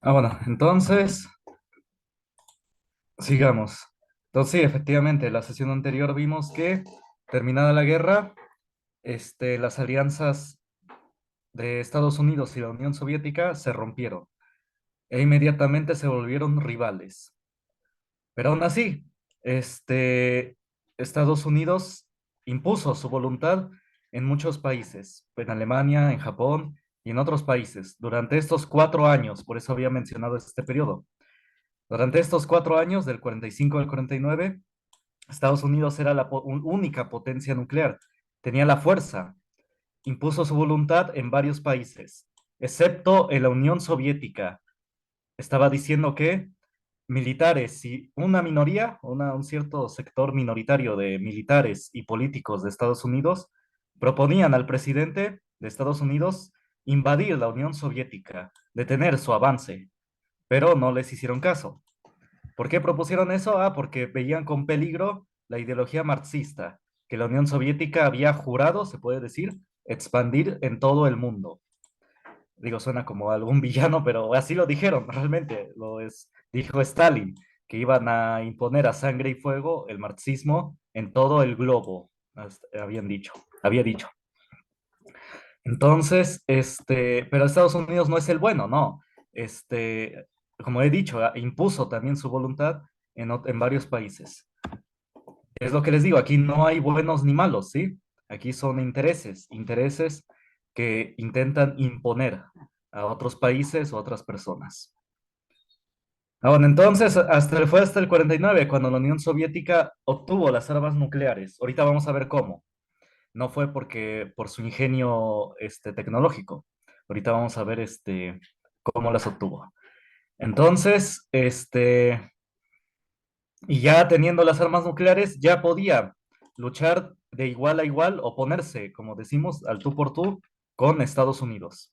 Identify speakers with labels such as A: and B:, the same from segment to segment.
A: Bueno, entonces, sigamos. Entonces, sí, efectivamente, la sesión anterior vimos que, terminada la guerra, las alianzas de Estados Unidos y la Unión Soviética se rompieron e inmediatamente se volvieron rivales. Pero aún así, Estados Unidos impuso su voluntad en muchos países, en Alemania, en Japón y en otros países, durante estos 4 años, por eso había mencionado este periodo. Durante estos 4 años, del 45 al 49, Estados Unidos era la única potencia nuclear, tenía la fuerza, impuso su voluntad en varios países, excepto en la Unión Soviética. Estaba diciendo que militares y una minoría, un cierto sector minoritario de militares y políticos de Estados Unidos proponían al presidente de Estados Unidos invadir la Unión Soviética, detener su avance, pero no les hicieron caso. ¿Por qué propusieron eso? Porque veían con peligro la ideología marxista, que la Unión Soviética había jurado, se puede decir, expandir en todo el mundo. Digo, suena como algún villano, pero así lo dijeron, realmente, dijo Stalin, que iban a imponer a sangre y fuego el marxismo en todo el globo, había dicho. Entonces, pero Estados Unidos no es el bueno, no. Este, como he dicho, impuso también su voluntad en varios países. Es lo que les digo, aquí no hay buenos ni malos, ¿sí? Aquí son intereses, intereses que intentan imponer a otros países o a otras personas. Bueno, entonces, fue hasta el 49 cuando la Unión Soviética obtuvo las armas nucleares. Ahorita vamos a ver cómo. No fue por su ingenio tecnológico. Ahorita vamos a ver cómo las obtuvo. Entonces, y ya teniendo las armas nucleares, ya podía luchar de igual a igual o ponerse, como decimos, al tú por tú con Estados Unidos.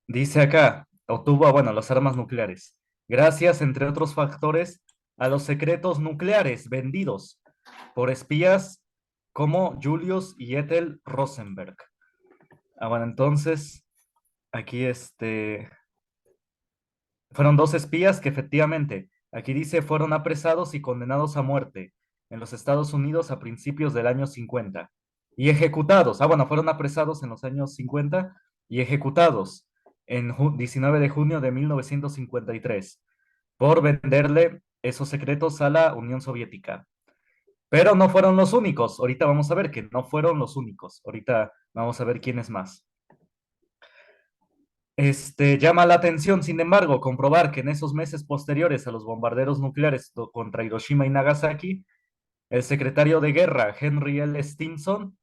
A: Dice acá, obtuvo, bueno, las armas nucleares, gracias, entre otros factores, a los secretos nucleares vendidos por espías como Julius y Ethel Rosenberg. Bueno, entonces, aquí fueron dos espías que efectivamente, aquí dice, fueron apresados y condenados a muerte en los Estados Unidos a principios del año 50 y ejecutados. Bueno, fueron apresados en los años 50 y ejecutados en 19 de junio de 1953 por venderle esos secretos a la Unión Soviética. Pero no fueron los únicos. Ahorita vamos a ver que no fueron los únicos. Ahorita vamos a ver quién es más. Llama la atención, sin embargo, comprobar que en esos meses posteriores a los bombarderos nucleares contra Hiroshima y Nagasaki, el secretario de Guerra, Henry L. Stimson,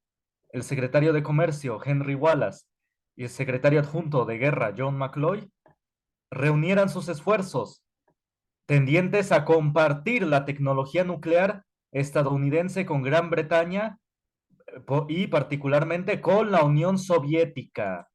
A: el secretario de Comercio, Henry Wallace, y el secretario adjunto de Guerra, John McCloy, reunieran sus esfuerzos tendientes a compartir la tecnología nuclear estadounidense con Gran Bretaña y particularmente con la Unión Soviética.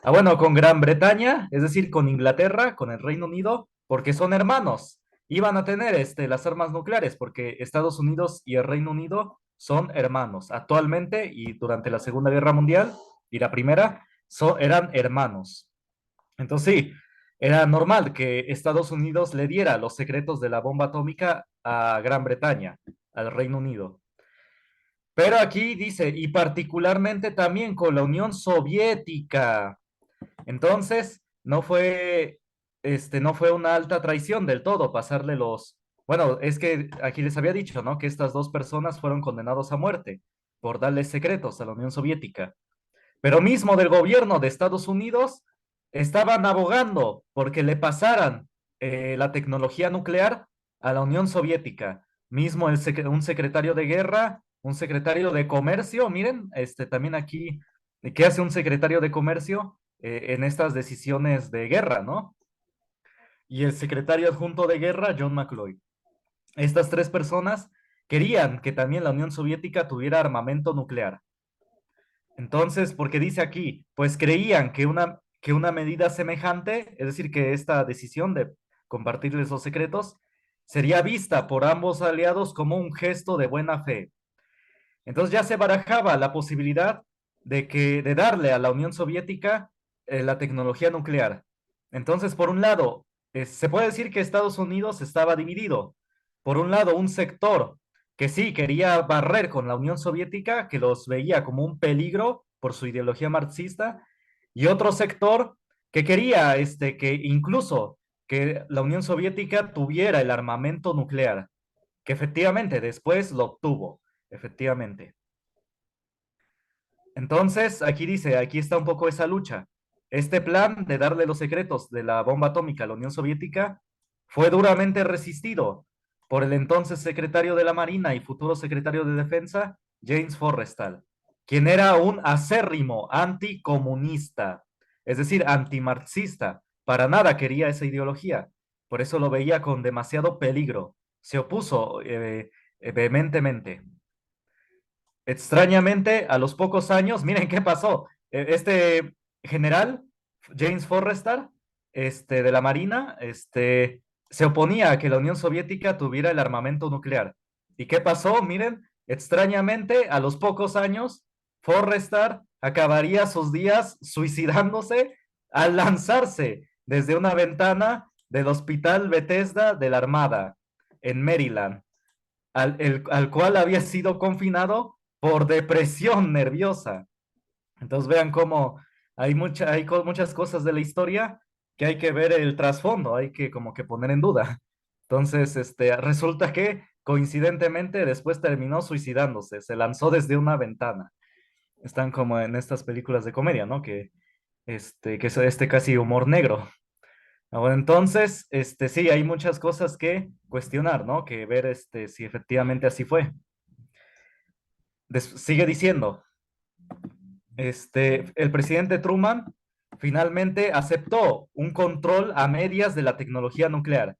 A: Bueno, con Gran Bretaña, es decir, con Inglaterra, con el Reino Unido, porque son hermanos. Iban a tener las armas nucleares, porque Estados Unidos y el Reino Unido son hermanos. Actualmente y durante la Segunda Guerra Mundial y la Primera, eran hermanos. Entonces sí, era normal que Estados Unidos le diera los secretos de la bomba atómica a Gran Bretaña, al Reino Unido. Pero aquí dice, y particularmente también con la Unión Soviética. Entonces, no fue una alta traición del todo pasarle bueno, es que aquí les había dicho, ¿no? Que estas dos personas fueron condenados a muerte por darles secretos a la Unión Soviética. Pero mismo del gobierno de Estados Unidos estaban abogando porque le pasaran la tecnología nuclear a la Unión Soviética. Mismo un secretario de guerra, un secretario de comercio, miren, también aquí, ¿qué hace un secretario de comercio en estas decisiones de guerra, no? Y el secretario adjunto de guerra, John McCloy. Estas tres personas querían que también la Unión Soviética tuviera armamento nuclear. Entonces, porque dice aquí, pues creían que una medida semejante, es decir, que esta decisión de compartirles los secretos, sería vista por ambos aliados como un gesto de buena fe. Entonces ya se barajaba la posibilidad de darle a la Unión Soviética la tecnología nuclear. Entonces, por un lado, se puede decir que Estados Unidos estaba dividido. Por un lado, un sector que sí quería barrer con la Unión Soviética, que los veía como un peligro por su ideología marxista, y otro sector que quería que incluso que la Unión Soviética tuviera el armamento nuclear, que efectivamente después lo obtuvo, efectivamente. Entonces, aquí dice, aquí está un poco esa lucha. Este plan de darle los secretos de la bomba atómica a la Unión Soviética fue duramente resistido por el entonces secretario de la Marina y futuro secretario de Defensa, James Forrestal, quien era un acérrimo anticomunista, es decir, antimarxista. Para nada quería esa ideología. Por eso lo veía con demasiado peligro. Se opuso vehementemente. Extrañamente, a los pocos años, miren qué pasó. Este general, James Forrestal, de la Marina, se oponía a que la Unión Soviética tuviera el armamento nuclear. ¿Y qué pasó? Miren, extrañamente, a los pocos años, Forrestal acabaría sus días suicidándose al lanzarse desde una ventana del Hospital Bethesda de la Armada en Maryland, al cual había sido confinado por depresión nerviosa. Entonces vean cómo muchas cosas de la historia que hay que ver el trasfondo, hay que como que poner en duda. Entonces, resulta que coincidentemente después terminó suicidándose, se lanzó desde una ventana. Están como en estas películas de comedia, ¿no? Que es casi humor negro. Bueno, entonces, sí, hay muchas cosas que cuestionar, ¿no? Que ver, si efectivamente así fue. Sigue diciendo, el presidente Truman finalmente aceptó un control a medias de la tecnología nuclear,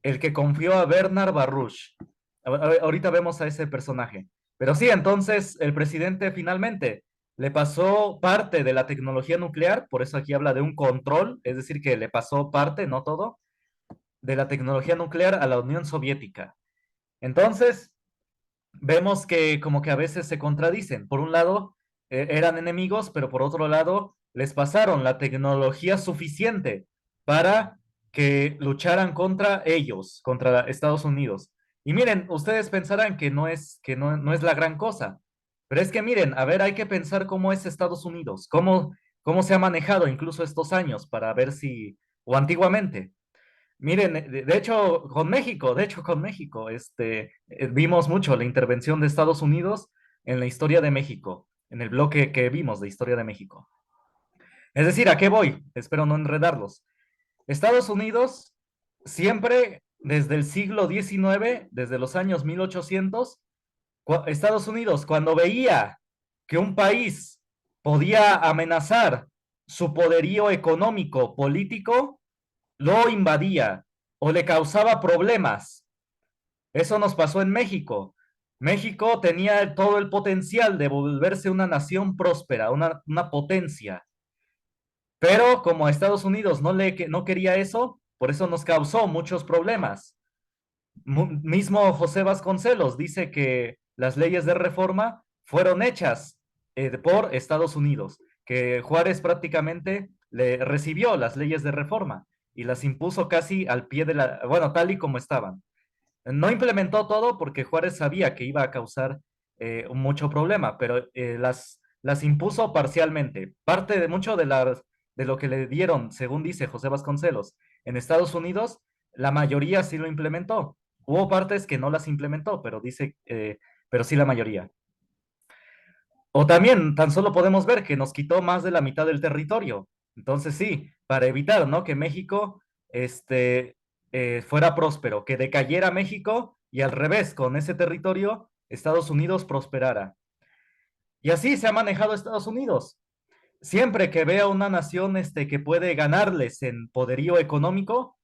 A: el que confió a Bernard Baruch. Ahorita vemos a ese personaje. Pero sí, entonces el presidente finalmente le pasó parte de la tecnología nuclear, por eso aquí habla de un control, es decir, que le pasó parte, no todo, de la tecnología nuclear a la Unión Soviética. Entonces, vemos que como que a veces se contradicen. Por un lado, eran enemigos, pero por otro lado, les pasaron la tecnología suficiente para que lucharan contra ellos, contra Estados Unidos. Y miren, ustedes pensarán que no es la gran cosa, pero es que miren, a ver, hay que pensar cómo es Estados Unidos, cómo se ha manejado incluso estos años para ver si, o antiguamente. Miren, de hecho, con México, vimos mucho la intervención de Estados Unidos en la historia de México, en el bloque que vimos de historia de México. Es decir, ¿a qué voy? Espero no enredarlos. Estados Unidos siempre, desde el siglo XIX, desde los años 1800, Estados Unidos, cuando veía que un país podía amenazar su poderío económico, político, lo invadía o le causaba problemas. Eso nos pasó en México. México tenía todo el potencial de volverse una nación próspera, una potencia, pero como a Estados Unidos no quería eso, por eso nos causó muchos problemas. Mismo José Vasconcelos dice que las leyes de reforma fueron hechas por Estados Unidos, que Juárez prácticamente le recibió las leyes de reforma y las impuso casi al pie de bueno, tal y como estaban. No implementó todo porque Juárez sabía que iba a causar mucho problema, pero las impuso parcialmente. Parte de mucho de lo que le dieron, según dice José Vasconcelos, en Estados Unidos, la mayoría sí lo implementó. Hubo partes que no las implementó, pero sí la mayoría. O también, tan solo podemos ver que nos quitó más de la mitad del territorio. Entonces sí, para evitar, ¿no? Que México, fuera próspero, que decayera México y al revés, con ese territorio, Estados Unidos prosperara. Y así se ha manejado Estados Unidos. Siempre que vea una nación, que puede ganarles en poderío económico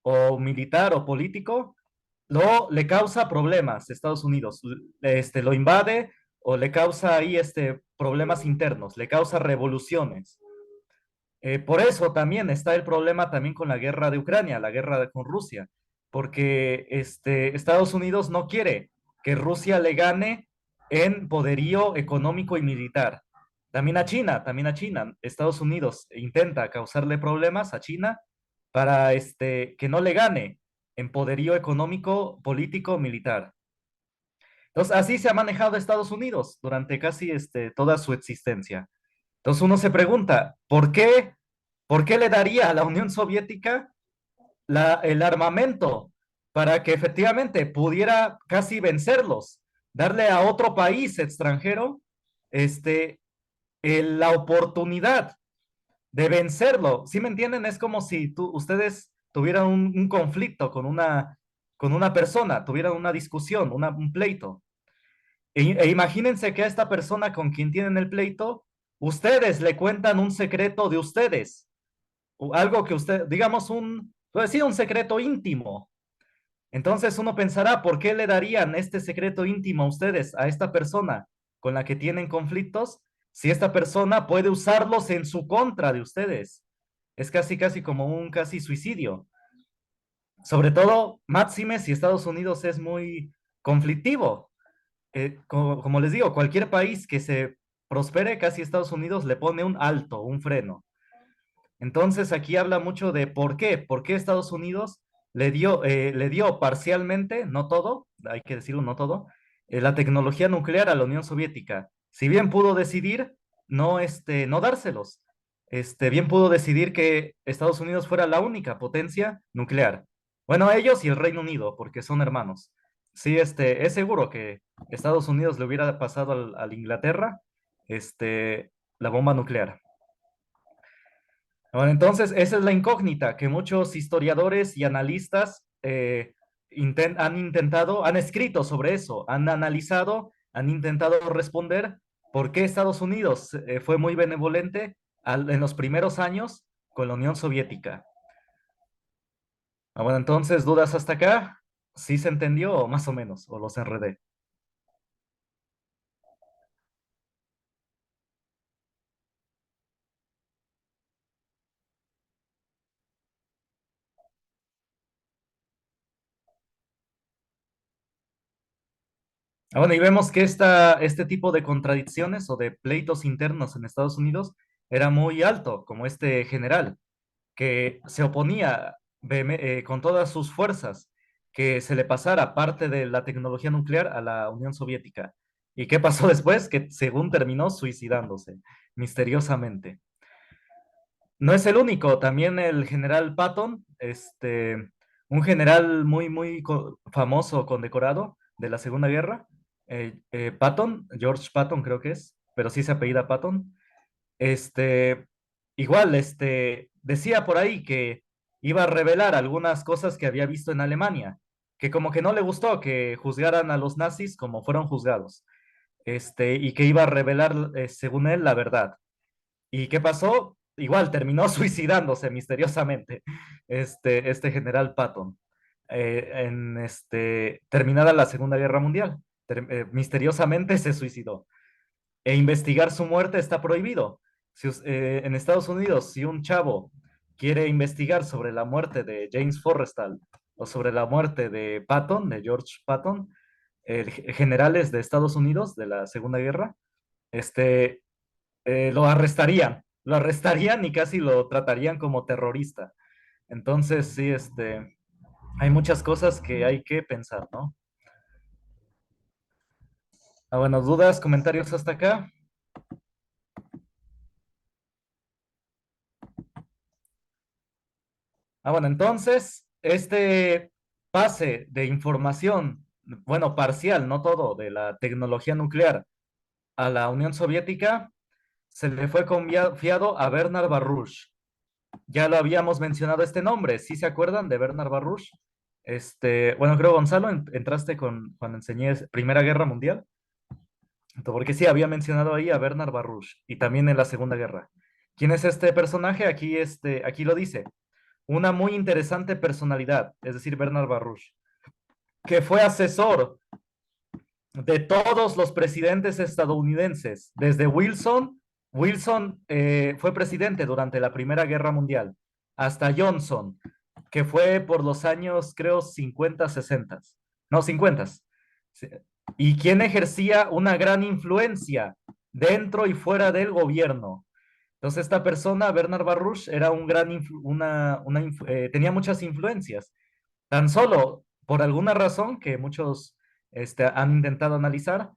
A: o militar o político, le causa problemas Estados Unidos, lo invade o le causa ahí problemas internos, le causa revoluciones. Por eso también está el problema también con la guerra de Ucrania, la guerra con Rusia, porque Estados Unidos no quiere que Rusia le gane en poderío económico y militar. También a China. Estados Unidos intenta causarle problemas a China para que no le gane en poderío económico, político, militar. Entonces, así se ha manejado Estados Unidos durante casi toda su existencia. Entonces uno se pregunta, por qué le daría a la Unión Soviética el armamento para que efectivamente pudiera casi vencerlos, darle a otro país extranjero este, la oportunidad de vencerlo? ¿Sí me entienden? Es como si ustedes tuvieran un conflicto con una persona, tuvieran una discusión, un pleito. E imagínense que a esta persona con quien tienen el pleito, ustedes le cuentan un secreto de ustedes, o algo que usted, digamos, puede decir un secreto íntimo. Entonces uno pensará, ¿por qué le darían este secreto íntimo a ustedes, a esta persona con la que tienen conflictos, si esta persona puede usarlos en su contra de ustedes? Es casi, casi como un casi suicidio. Sobre todo, máxime si Estados Unidos es muy conflictivo. Como les digo, cualquier país que se prospere, casi Estados Unidos le pone un alto, un freno. Entonces aquí habla mucho de por qué Estados Unidos le dio parcialmente, no todo, hay que decirlo, no todo, la tecnología nuclear a la Unión Soviética. Si bien pudo decidir no dárselos, bien pudo decidir que Estados Unidos fuera la única potencia nuclear. Bueno, ellos y el Reino Unido, porque son hermanos. Sí, es seguro que Estados Unidos le hubiera pasado al Inglaterra, la bomba nuclear. Bueno, entonces, esa es la incógnita que muchos historiadores y analistas han intentado, han escrito sobre eso, han analizado, han intentado responder por qué Estados Unidos fue muy benevolente en los primeros años con la Unión Soviética. Bueno, entonces, ¿dudas hasta acá? ¿Sí se entendió o más o menos? ¿O los enredé? Bueno, y vemos que este tipo de contradicciones o de pleitos internos en Estados Unidos era muy alto, como este general, que se oponía con todas sus fuerzas que se le pasara parte de la tecnología nuclear a la Unión Soviética. ¿Y qué pasó después? Que según terminó suicidándose, misteriosamente. No es el único, también el general Patton, un general muy famoso, condecorado de la Segunda Guerra, Patton, George Patton creo que es, pero sí se apellida Patton. este, Igual, decía por ahí que iba a revelar algunas cosas que había visto en Alemania, que como que no le gustó que juzgaran a los nazis como fueron juzgados, y que iba a revelar, según él, la verdad. ¿Y qué pasó? Igual terminó suicidándose misteriosamente, este general Patton, terminada la Segunda Guerra Mundial. Misteriosamente se suicidó e investigar su muerte está prohibido. En Estados Unidos, si un chavo quiere investigar sobre la muerte de James Forrestal o sobre la muerte de Patton, de George Patton, generales de Estados Unidos de la Segunda Guerra, este, lo arrestarían y casi lo tratarían como terrorista. Entonces, sí, hay muchas cosas que hay que pensar, ¿no? Bueno, dudas, comentarios hasta acá. Bueno, entonces, este pase de información, bueno, parcial, no todo, de la tecnología nuclear a la Unión Soviética, se le fue confiado a Bernard Baruch. Ya lo habíamos mencionado este nombre, ¿sí se acuerdan de Bernard Baruch? Bueno, creo, Gonzalo, entraste cuando enseñé Primera Guerra Mundial, porque sí, había mencionado ahí a Bernard Baruch y también en la Segunda Guerra. ¿Quién es este personaje? Aquí lo dice, una muy interesante personalidad, es decir, Bernard Baruch, que fue asesor de todos los presidentes estadounidenses, desde Wilson. Wilson fue presidente durante la Primera Guerra Mundial, hasta Johnson, que fue por los años, creo, 50, 60. No, 50. Sí. Y quien ejercía una gran influencia dentro y fuera del gobierno. Entonces, esta persona, Bernard Baruch, era un gran, tenía muchas influencias. Tan solo por alguna razón que muchos han intentado analizar,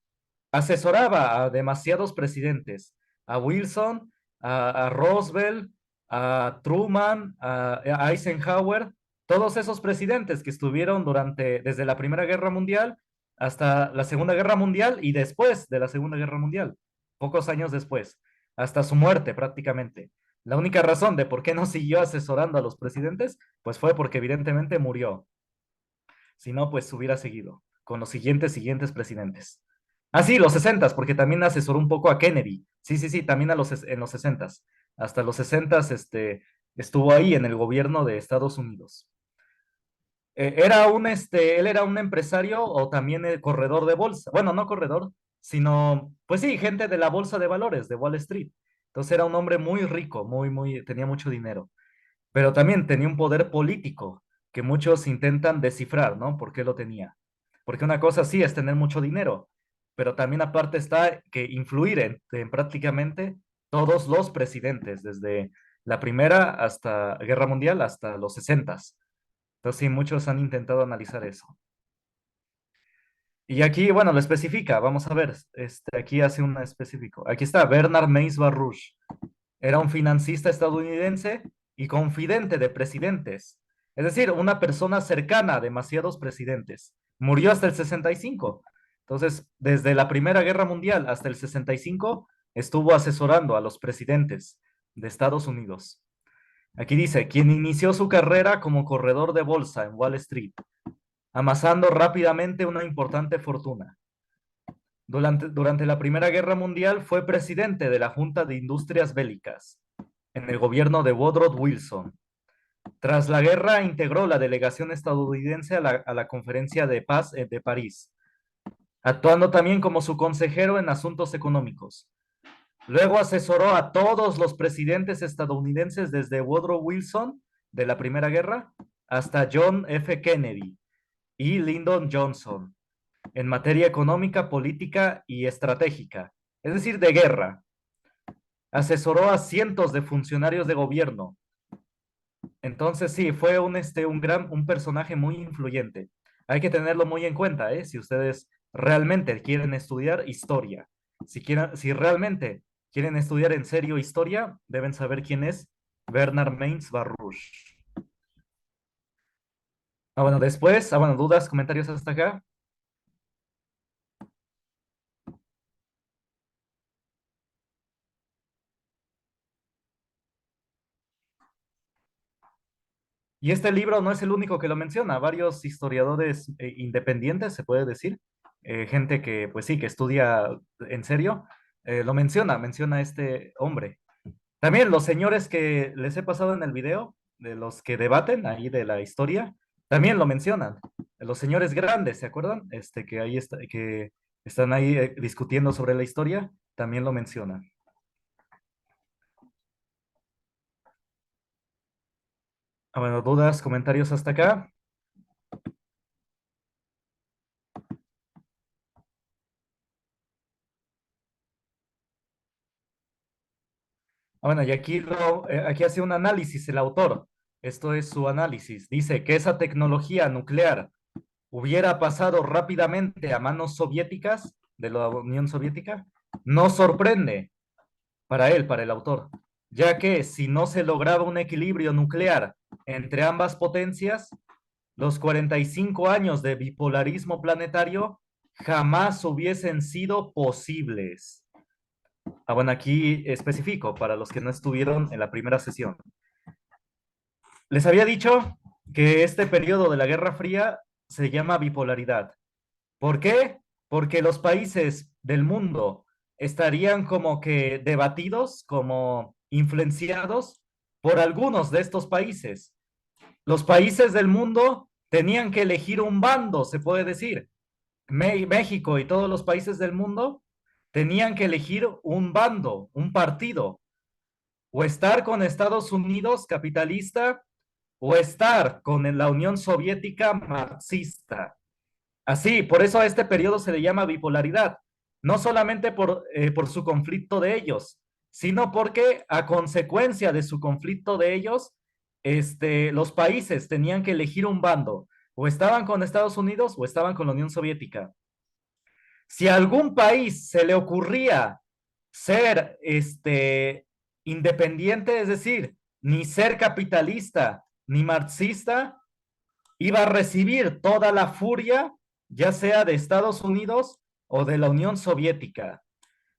A: asesoraba a demasiados presidentes, a Wilson, a Roosevelt, a Truman, a Eisenhower, todos esos presidentes que estuvieron desde la Primera Guerra Mundial hasta la Segunda Guerra Mundial y después de la Segunda Guerra Mundial, pocos años después, hasta su muerte prácticamente. La única razón de por qué no siguió asesorando a los presidentes, pues fue porque evidentemente murió. Si no, pues hubiera seguido con los siguientes presidentes. Ah, sí, los sesentas, porque también asesoró un poco a Kennedy. Sí, sí, sí, también en los sesentas. Hasta los sesentas, estuvo ahí en el gobierno de Estados Unidos. Él era un empresario o también el corredor de bolsa. Bueno, no corredor, sino, pues sí, gente de la bolsa de valores de Wall Street. Entonces era un hombre muy rico, tenía mucho dinero, pero también tenía un poder político que muchos intentan descifrar, ¿no? ¿Por qué lo tenía? Porque una cosa sí es tener mucho dinero, pero también aparte está que influir en prácticamente todos los presidentes, desde la Primera hasta Guerra Mundial hasta los sesentas. Entonces sí, muchos han intentado analizar eso. Y aquí, bueno, lo especifica, vamos a ver, aquí hace un específico. Aquí está, Bernard Mays Baruch. Era un financista estadounidense y confidente de presidentes. Es decir, una persona cercana a demasiados presidentes. Murió hasta el 65. Entonces, desde la Primera Guerra Mundial hasta el 65, estuvo asesorando a los presidentes de Estados Unidos. Aquí dice, quien inició su carrera como corredor de bolsa en Wall Street, amasando rápidamente una importante fortuna. Durante la Primera Guerra Mundial fue presidente de la Junta de Industrias Bélicas en el gobierno de Woodrow Wilson. Tras la guerra integró la delegación estadounidense a la Conferencia de Paz de París, actuando también como su consejero en asuntos económicos. Luego asesoró a todos los presidentes estadounidenses desde Woodrow Wilson de la Primera Guerra hasta John F. Kennedy y Lyndon Johnson en materia económica, política y estratégica, es decir, de guerra. Asesoró a cientos de funcionarios de gobierno. Entonces sí, fue un personaje muy influyente. Hay que tenerlo muy en cuenta, ¿eh? Si ustedes realmente quieren estudiar historia, si realmente quieren estudiar en serio historia, deben saber quién es Bernard Mains Baruch. Bueno, después, bueno, dudas, comentarios hasta acá. Y este libro no es el único que lo menciona, varios historiadores independientes, se puede decir, gente que, pues sí, que estudia en serio, menciona a este hombre. También los señores que les he pasado en el video, de los que debaten ahí de la historia, también lo mencionan. Los señores grandes, ¿se acuerdan? Que están ahí discutiendo sobre la historia, también lo mencionan. Bueno, dudas, comentarios hasta acá. Bueno, y aquí hace un análisis el autor. Esto es su análisis. Dice que esa tecnología nuclear hubiera pasado rápidamente a manos soviéticas de la Unión Soviética, no sorprende para él, para el autor, ya que si no se lograba un equilibrio nuclear entre ambas potencias, los 45 años de bipolarismo planetario jamás hubiesen sido posibles. Bueno, aquí especifico para los que no estuvieron en la primera sesión. Les había dicho que este periodo de la Guerra Fría se llama bipolaridad. ¿Por qué? Porque los países del mundo estarían como que debatidos, como influenciados por algunos de estos países. Los países del mundo tenían que elegir un bando, se puede decir. México y todos los países del mundo tenían que elegir un bando, un partido, o estar con Estados Unidos capitalista o estar con la Unión Soviética marxista. Así, por eso a este periodo se le llama bipolaridad. no solamente por su conflicto de ellos, sino porque a consecuencia de su conflicto de ellos, los países tenían que elegir un bando, o estaban con Estados Unidos o estaban con la Unión Soviética. Si a algún país se le ocurría ser independiente, es decir, ni ser capitalista ni marxista, iba a recibir toda la furia, ya sea de Estados Unidos o de la Unión Soviética.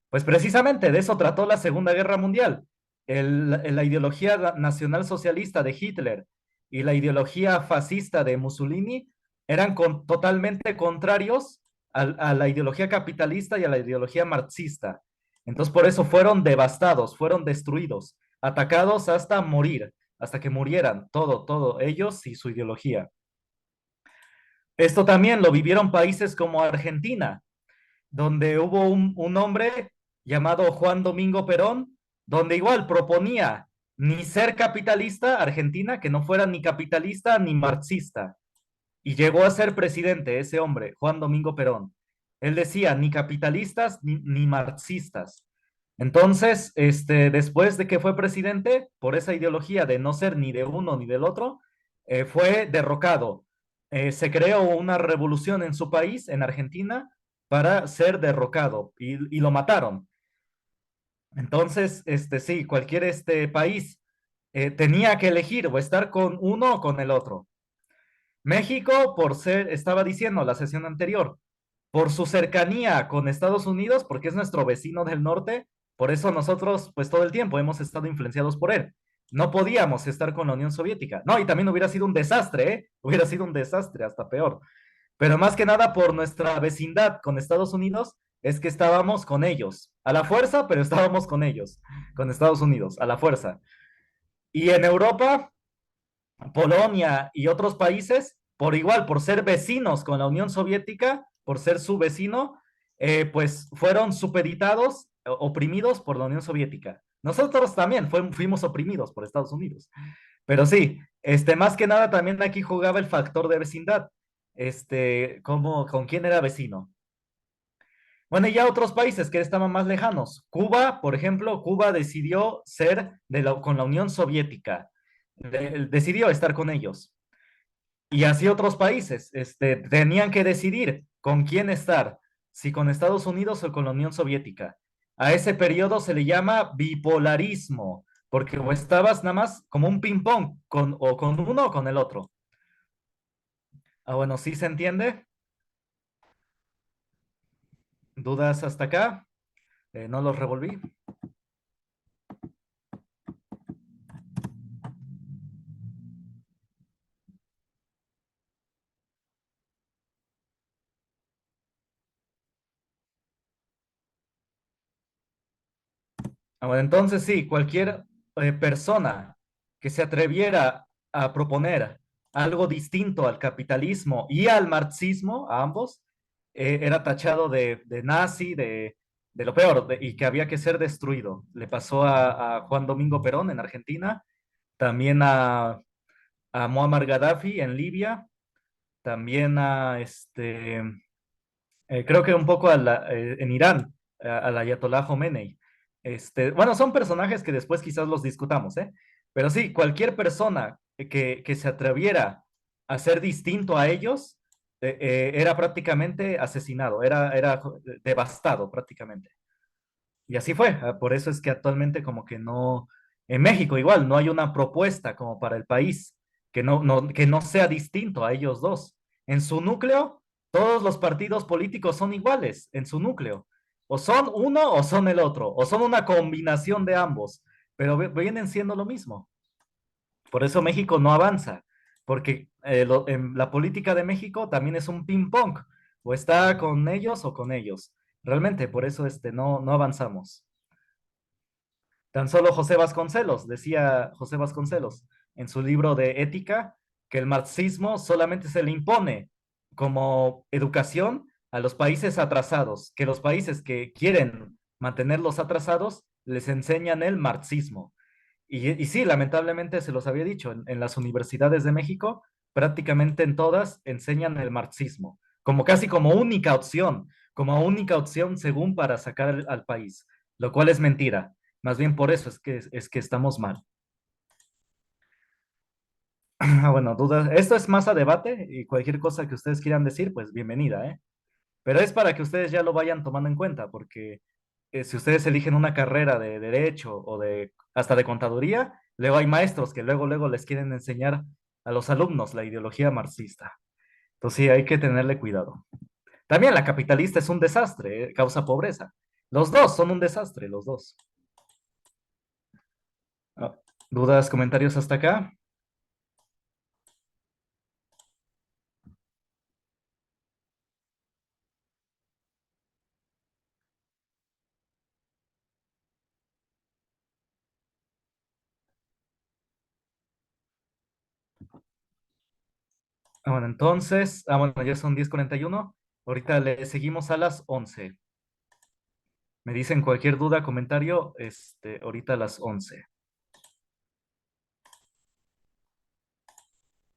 A: Pues precisamente de eso trató la Segunda Guerra Mundial. La ideología nacionalsocialista de Hitler y la ideología fascista de Mussolini eran totalmente contrarios a la ideología capitalista y a la ideología marxista. Entonces por eso fueron devastados, fueron destruidos, atacados hasta morir, hasta que murieran, todo, ellos y su ideología. Esto también lo vivieron países como Argentina, donde hubo un hombre llamado Juan Domingo Perón, donde igual proponía ni ser capitalista, Argentina, que no fuera ni capitalista ni marxista. Y llegó a ser presidente ese hombre, Juan Domingo Perón. Él decía, ni capitalistas ni marxistas. Entonces, después de que fue presidente, por esa ideología de no ser ni de uno ni del otro, fue derrocado. Se creó una revolución en su país, en Argentina, para ser derrocado y lo mataron. Entonces, sí, cualquier país tenía que elegir o estar con uno o con el otro. México, estaba diciendo la sesión anterior, por su cercanía con Estados Unidos, porque es nuestro vecino del norte, por eso nosotros, pues todo el tiempo hemos estado influenciados por él. No podíamos estar con la Unión Soviética. No, y también hubiera sido un desastre, ¿eh? Hubiera sido un desastre, hasta peor. Pero más que nada por nuestra vecindad con Estados Unidos, es que estábamos con ellos. A la fuerza, pero estábamos con ellos, con Estados Unidos, a la fuerza. Y en Europa, Polonia y otros países, por igual, por ser vecinos con la Unión Soviética, por ser su vecino, pues fueron supeditados, oprimidos por la Unión Soviética. Nosotros también fuimos oprimidos por Estados Unidos. Pero sí, más que nada también aquí jugaba el factor de vecindad. ¿Con quién era vecino? Bueno, y ya otros países que estaban más lejanos. Cuba, por ejemplo, Cuba decidió ser con la Unión Soviética. Decidió estar con ellos. Y así otros países, tenían que decidir con quién estar, si con Estados Unidos o con la Unión Soviética. A ese periodo se le llama bipolarismo, porque o estabas nada más como un ping-pong, o con uno o con el otro. Ah, bueno, ¿sí se entiende? ¿Dudas hasta acá? ¿No los revolví? Ah, bueno, entonces sí, cualquier persona que se atreviera a proponer algo distinto al capitalismo y al marxismo, a ambos, era tachado de nazi, de lo peor, y que había que ser destruido. Le pasó a Juan Domingo Perón en Argentina, también a Muammar Gaddafi en Libia, también creo que un poco en Irán, al Ayatollah Khomeini. Bueno, son personajes que después quizás los discutamos, ¿eh? Pero sí, cualquier persona que se atreviera a ser distinto a ellos era prácticamente asesinado, era devastado prácticamente. Y así fue. Por eso es que actualmente como que no, en México igual, no hay una propuesta como para el país que no sea distinto a ellos dos. En su núcleo, todos los partidos políticos son iguales, en su núcleo. O son uno o son el otro, o son una combinación de ambos, pero vienen siendo lo mismo. Por eso México no avanza, porque en la política de México también es un ping-pong, o está con ellos o con ellos. Realmente, por eso no avanzamos. Tan solo José Vasconcelos, decía José Vasconcelos en su libro de Ética, que el marxismo solamente se le impone como educación a los países atrasados, que los países que quieren mantenerlos atrasados les enseñan el marxismo. Y sí, lamentablemente se los había dicho, en las universidades de México, prácticamente en todas enseñan el marxismo, como casi como única opción, como única opción según para sacar al país, lo cual es mentira. Más bien por eso es que estamos mal. Ah, bueno, dudas. Esto es más a debate y cualquier cosa que ustedes quieran decir, pues bienvenida, ¿eh? Pero es para que ustedes ya lo vayan tomando en cuenta, porque si ustedes eligen una carrera de derecho o de hasta de contaduría, luego hay maestros que luego les quieren enseñar a los alumnos la ideología marxista. Entonces sí, hay que tenerle cuidado. También la capitalista es un desastre, causa pobreza. Los dos son un desastre, los dos. Ah, ¿dudas, comentarios hasta acá? Bueno, entonces, bueno, ya son 10:41. Ahorita le seguimos a las 11. Me dicen cualquier duda, comentario, ahorita a las 11.